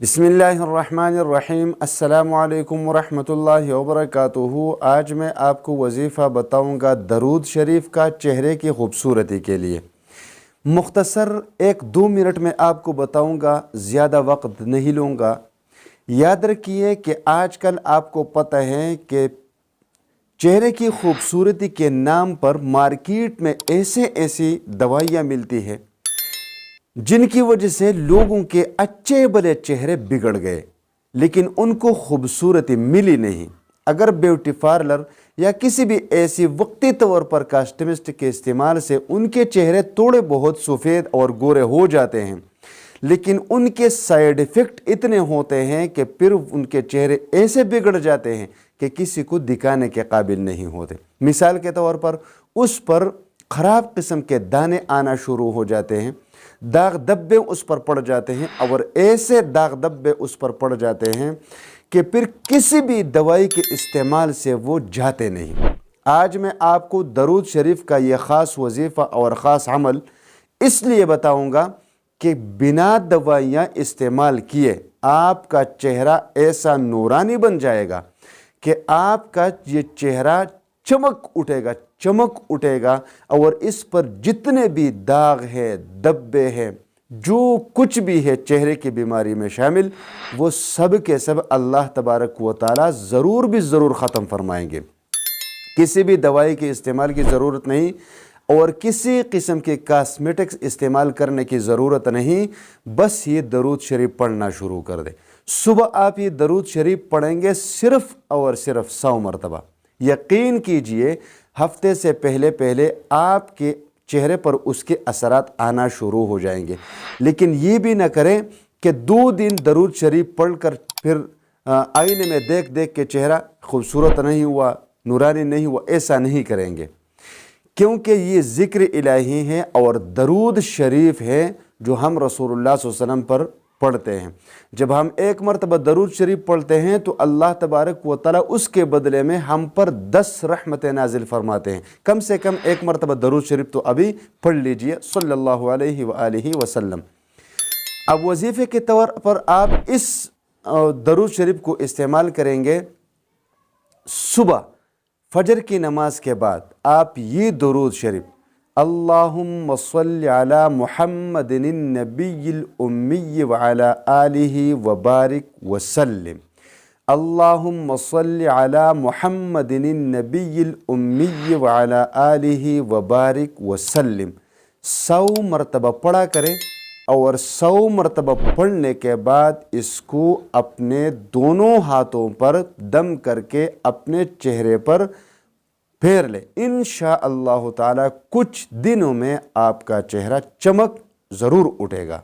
बिस्मिल्लाहिर्रहमानिर्रहीम। अस्सलामुअलैकुम वरहमतुल्लाहि वबरकातुहू। आज मैं आपको वजीफ़ा बताऊंगा दरूद शरीफ का चेहरे की खूबसूरती के लिए। मुख्तसर 1-2 मिनट में आपको बताऊंगा, ज़्यादा वक्त नहीं लूँगा। याद रखिए कि आजकल आपको पता है कि चेहरे की खूबसूरती के नाम पर मार्केट में ऐसी दवाइयाँ मिलती हैं जिनकी वजह से लोगों के अच्छे भले चेहरे बिगड़ गए, लेकिन उनको खूबसूरती मिली नहीं। अगर ब्यूटी पार्लर या किसी भी ऐसी वक्ती तौर पर कॉस्मेटिक के इस्तेमाल से उनके चेहरे थोड़े बहुत सफ़ेद और गोरे हो जाते हैं, लेकिन उनके साइड इफ़ेक्ट इतने होते हैं कि फिर उनके चेहरे ऐसे बिगड़ जाते हैं कि किसी को दिखाने के काबिल नहीं होते। मिसाल के तौर पर उस पर ख़राब किस्म के दाने आना शुरू हो जाते हैं, दाग धब्बे उस पर पड़ जाते हैं, और ऐसे दाग धब्बे उस पर पड़ जाते हैं कि फिर किसी भी दवाई के इस्तेमाल से वो जाते नहीं। आज मैं आपको दरूद शरीफ का ये ख़ास वजीफ़ा और ख़ास अमल इसलिए बताऊंगा कि बिना दवाइयाँ इस्तेमाल किए आपका चेहरा ऐसा नूरानी बन जाएगा कि आपका ये चेहरा चमक उठेगा, और इस पर जितने भी दाग है, धब्बे हैं, जो कुछ भी है चेहरे की बीमारी में शामिल, वो सब के सब अल्लाह तबारक व तआला ज़रूर ख़त्म फरमाएंगे। किसी भी दवाई के इस्तेमाल की ज़रूरत नहीं और किसी किस्म के कॉस्मेटिक्स इस्तेमाल करने की ज़रूरत नहीं। बस ये दरूद शरीफ पढ़ना शुरू कर दें। सुबह आप ये दरूद शरीफ पढ़ेंगे सिर्फ़ और सिर्फ 100 मरतबा। यकीन कीजिए हफ्ते से पहले आपके चेहरे पर उसके असरात आना शुरू हो जाएंगे। लेकिन ये भी ना करें कि 2 दिन दरूद शरीफ पढ़कर फिर आईने में देख के चेहरा खूबसूरत नहीं हुआ, नूरानी नहीं हुआ। ऐसा नहीं करेंगे, क्योंकि ये ज़िक्र इलाही है और दरूद शरीफ है जो हम रसूलुल्लाह सल्लल्लाहु अलैहि वसल्लम पर पढ़ते हैं। जब हम 1 मरतबा दरूद शरीफ पढ़ते हैं तो अल्लाह तबारक व तआला उसके बदले में हम पर 10 रहमतें नाजिल फरमाते हैं। कम से कम 1 मरतबा दरूद शरीफ तो अभी पढ़ लीजिए सल्लल्लाहु अलैहि वसल्लम। अब वजीफ़े के तौर पर आप इस दरूद शरीफ को इस्तेमाल करेंगे। सुबह फजर की नमाज के बाद आप ये दरूद शरीफ अल्लाहुम्मा सल्लि अला मुहम्मदिन नबिय्यिल उम्मी व अला आलिहि व बारिक व सल्लिम, अल्लाहुम्मा सल्लि अला मुहम्मदिन नबिय्यिल उम्मी व अला आलिहि व बारिक व सल्लिम 100 मरतबा पढ़ा करें। और 100 मरतबा पढ़ने के बाद इसको अपने दोनों हाथों पर दम करके अपने चेहरे पर फेर ले। इंशाअल्लाह ताला कुछ दिनों में आपका चेहरा चमक ज़रूर उठेगा।